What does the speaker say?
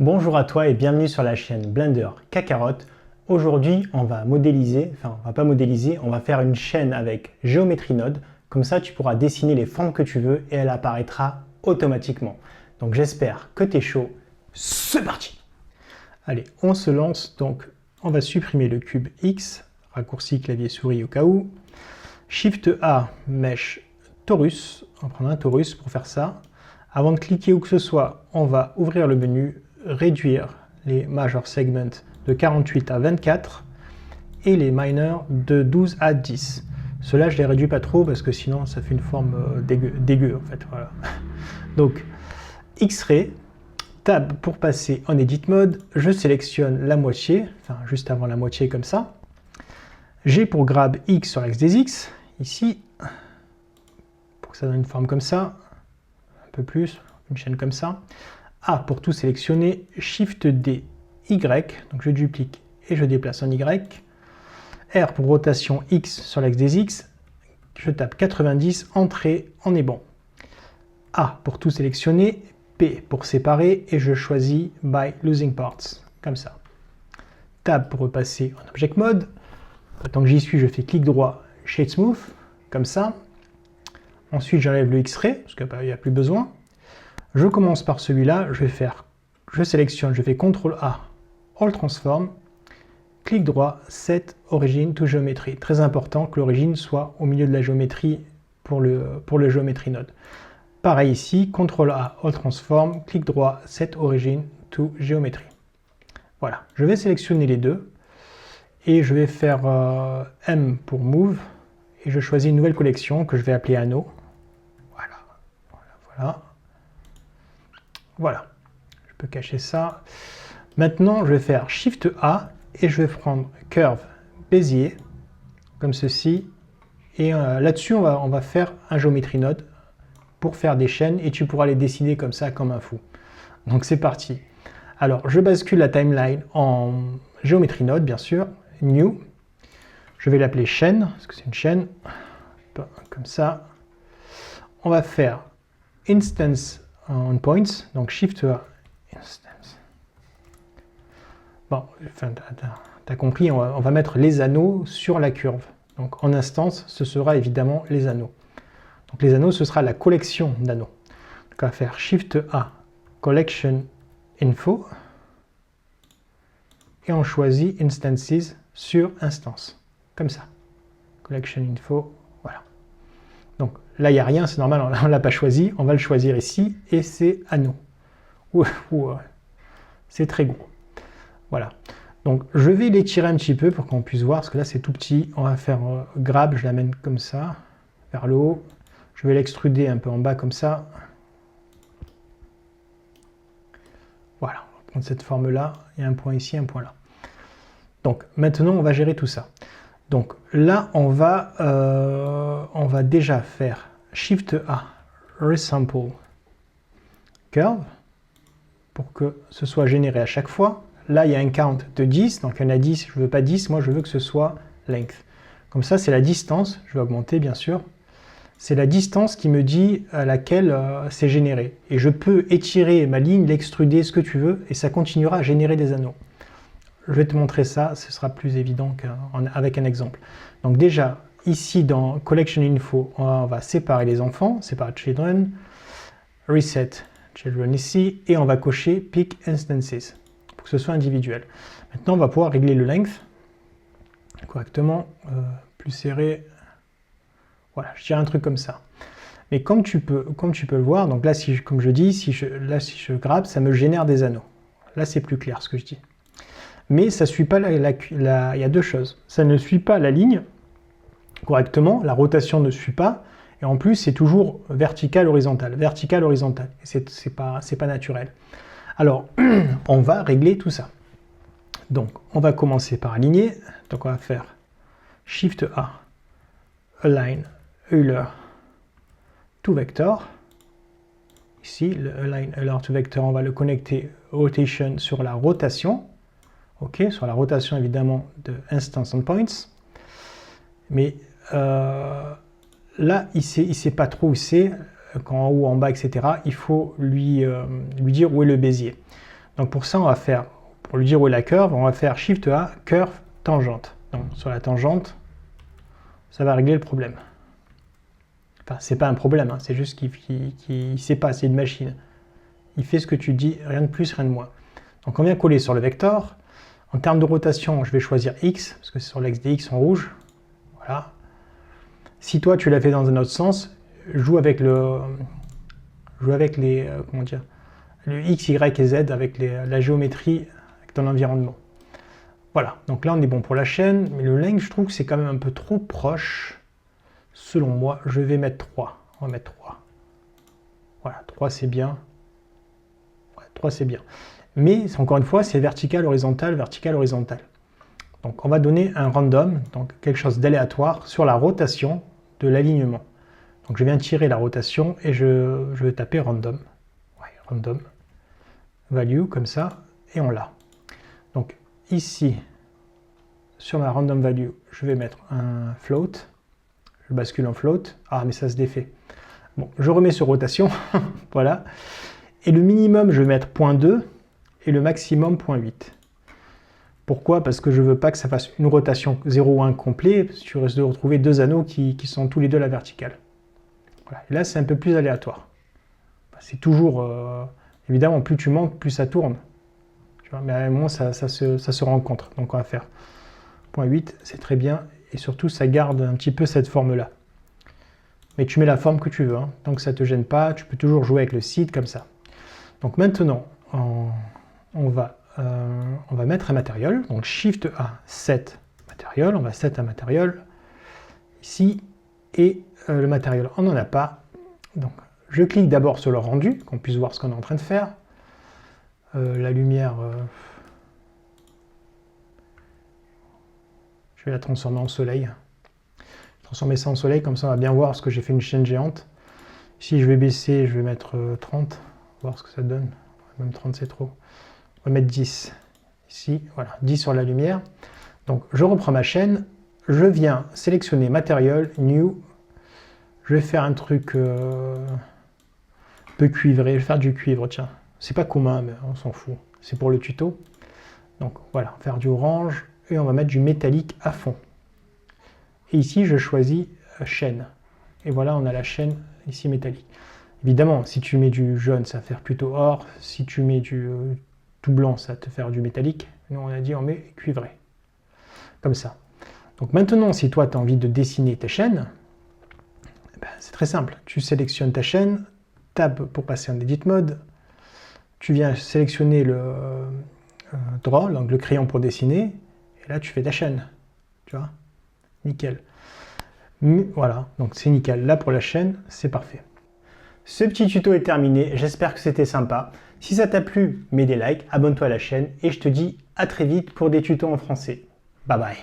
Bonjour à toi et bienvenue sur la chaîne Blender Kakarot. Aujourd'hui, on va modéliser, on va faire une chaîne avec Geometry Node. Comme ça, tu pourras dessiner les formes que tu veux et elle apparaîtra automatiquement. Donc j'espère que tu es chaud. C'est parti! Allez, on se lance. Donc, on va supprimer le cube X, raccourci clavier souris au cas où. Shift A, mèche torus. On va prendre un torus pour faire ça. Avant de cliquer où que ce soit, on va ouvrir le menu, réduire les major segments de 48 à 24 et les minor de 12 à 10. Ceux-là, je les réduis pas trop parce que sinon, ça fait une forme dégueu en fait. Voilà. Donc, X-Ray, Tab pour passer en Edit Mode, je sélectionne la moitié, enfin juste avant la moitié comme ça. G pour Grab X sur l'axe des X, ici, pour que ça donne une forme comme ça, un peu plus, une chaîne comme ça. A pour tout sélectionner, Shift D, Y, donc je duplique et je déplace en Y. R pour rotation X sur l'axe des X, je tape 90, entrée, on est bon. A pour tout sélectionner, P pour séparer et je choisis By Losing Parts, comme ça. Tab pour repasser en Object Mode. Tant que j'y suis, je fais clic droit, Shade Smooth, comme ça. Ensuite, j'enlève le X-Ray, parce qu'il n'y a plus besoin. Je commence par celui-là, je sélectionne, je fais CTRL A, All Transform, clic droit, Set Origin to Geometry. Très important que l'origine soit au milieu de la géométrie pour le Geometry Node. Pareil ici, CTRL A, All Transform, clic droit, Set Origin to Geometry. Voilà, je vais sélectionner les deux et je vais faire M pour Move et je choisis une nouvelle collection que je vais appeler Anneau. Voilà, je peux cacher ça. Maintenant, je vais faire Shift A et je vais prendre Curve Bézier, comme ceci. Et là-dessus, on va faire un Geometry Node pour faire des chaînes et tu pourras les dessiner comme ça, comme un fou. Donc c'est parti. Alors, je bascule la timeline en Geometry Node, bien sûr. New. Je vais l'appeler chaîne, parce que c'est une chaîne. Comme ça. On va faire Instance on Points, donc Shift A, Instance. Bon, enfin, t'as compris, on va mettre les anneaux sur la curve. Donc en instance, ce sera évidemment les anneaux. Donc les anneaux, ce sera la collection d'anneaux. Donc on va faire Shift A, Collection Info, et on choisit Instances sur Instance, comme ça. Collection Info, voilà. Donc là, il n'y a rien, c'est normal, on ne l'a pas choisi. On va le choisir ici, et c'est anneau. C'est très gros. Voilà. Donc je vais l'étirer un petit peu pour qu'on puisse voir, parce que là, c'est tout petit. On va faire grab, je l'amène comme ça, vers le haut. Je vais l'extruder un peu en bas, comme ça. Voilà, on va prendre cette forme-là. Il y a un point ici, un point là. Donc maintenant, on va gérer tout ça. Donc là, on va déjà faire Shift A, Resample Curve, pour que ce soit généré à chaque fois. Là, il y a un count de 10, donc il y en a 10, je ne veux pas 10, moi je veux que ce soit length. Comme ça, c'est la distance, je vais augmenter bien sûr, c'est la distance qui me dit à laquelle c'est généré. Et je peux étirer ma ligne, l'extruder, ce que tu veux, et ça continuera à générer des anneaux. Je vais te montrer ça, ce sera plus évident qu'avec un exemple. Donc déjà, ici dans Collection Info, on va séparer les enfants, séparer Children, Reset Children ici, et on va cocher Pick Instances, pour que ce soit individuel. Maintenant, on va pouvoir régler le length correctement, plus serré. Voilà, je tire un truc comme ça. Mais comme tu peux le voir, donc là, comme je dis, si je grabe, ça me génère des anneaux. Là, c'est plus clair ce que je dis. Mais ça suit pas il y a deux choses. Ça ne suit pas la ligne correctement, la rotation ne suit pas, et en plus c'est toujours vertical horizontal, vertical horizontal. C'est pas naturel. Alors on va régler tout ça. Donc on va commencer par aligner. Donc on va faire Shift A, Align Euler to Vector. Ici le Align Euler to Vector, on va le connecter Rotation sur la rotation. Ok, sur la rotation évidemment de Instance on Points. Mais là, il sait pas trop où c'est, en haut, en bas, etc. Il faut lui dire où est le Bézier. Donc pour ça, on va faire, pour lui dire où est la curve, on va faire Shift A, curve, tangente. Donc sur la tangente, ça va régler le problème. Enfin, c'est pas un problème, hein, c'est juste qu'il ne sait pas, c'est une machine. Il fait ce que tu dis, rien de plus, rien de moins. Donc on vient coller sur le vecteur. En termes de rotation, je vais choisir X, parce que c'est sur l'axe des X en rouge. Voilà. Si toi tu l'as fait dans un autre sens, joue avec les, comment dire, le X, Y et Z, avec la géométrie, avec ton environnement. Voilà, donc là on est bon pour la chaîne, mais le length, je trouve que c'est quand même un peu trop proche. Selon moi, je vais mettre 3. On va mettre 3. Voilà, 3 c'est bien. Ouais, 3 c'est bien. Mais encore une fois, c'est vertical, horizontal, vertical, horizontal. Donc on va donner un random, donc quelque chose d'aléatoire sur la rotation de l'alignement. Donc je viens tirer la rotation et je vais taper random. Ouais, random. Value, comme ça, et on l'a. Donc ici, sur ma random value, je vais mettre un float. Je bascule en float. Ah, mais ça se défait. Bon, je remets sur rotation. Voilà. Et le minimum, je vais mettre 0.2 et le maximum 0.8. Pourquoi? Parce que je ne veux pas que ça fasse une rotation 0,1 complet. Tu risques de retrouver deux anneaux qui sont tous les deux à la verticale. Voilà. Et là, c'est un peu plus aléatoire. C'est toujours... évidemment, plus tu montes, plus ça tourne. Tu vois, mais à un moment, ça se rencontre. Donc, on va faire 0.8, c'est très bien. Et surtout, ça garde un petit peu cette forme-là. Mais tu mets la forme que tu veux. Hein. Tant que ça ne te gêne pas, tu peux toujours jouer avec le seed comme ça. Donc maintenant, on va mettre un matériel. Donc Shift A, set matériel. On va set un matériel ici. Et le matériel, on n'en a pas. Donc je clique d'abord sur le rendu, qu'on puisse voir ce qu'on est en train de faire. La lumière, je vais la transformer en soleil. Transformer ça en soleil, comme ça on va bien voir, parce que j'ai fait une chaîne géante. Si je vais baisser, je vais mettre 30, voir ce que ça donne. Même 30 c'est trop. On va mettre 10. Ici, voilà, 10 sur la lumière. Donc je reprends ma chaîne, je viens sélectionner Material, New. Je vais faire un truc un peu cuivré, je vais faire du cuivre, tiens. C'est pas commun, mais on s'en fout. C'est pour le tuto. Donc voilà, faire du orange, et on va mettre du métallique à fond. Et ici, je choisis chaîne. Et voilà, on a la chaîne ici métallique. Évidemment, si tu mets du jaune, ça va faire plutôt or. Si tu mets du tout blanc, ça va te faire du métallique. Nous, on a dit on met cuivré. Comme ça. Donc maintenant, si toi, tu as envie de dessiner tes chaînes, ben, c'est très simple. Tu sélectionnes ta chaîne, tab pour passer en edit mode. Tu viens sélectionner le draw, donc le crayon pour dessiner. Et là, tu fais ta chaîne. Tu vois? Nickel. Voilà, donc c'est nickel. Là, pour la chaîne, c'est parfait. Ce petit tuto est terminé. J'espère que c'était sympa. Si ça t'a plu, mets des likes, abonne-toi à la chaîne et je te dis à très vite pour des tutos en français. Bye bye.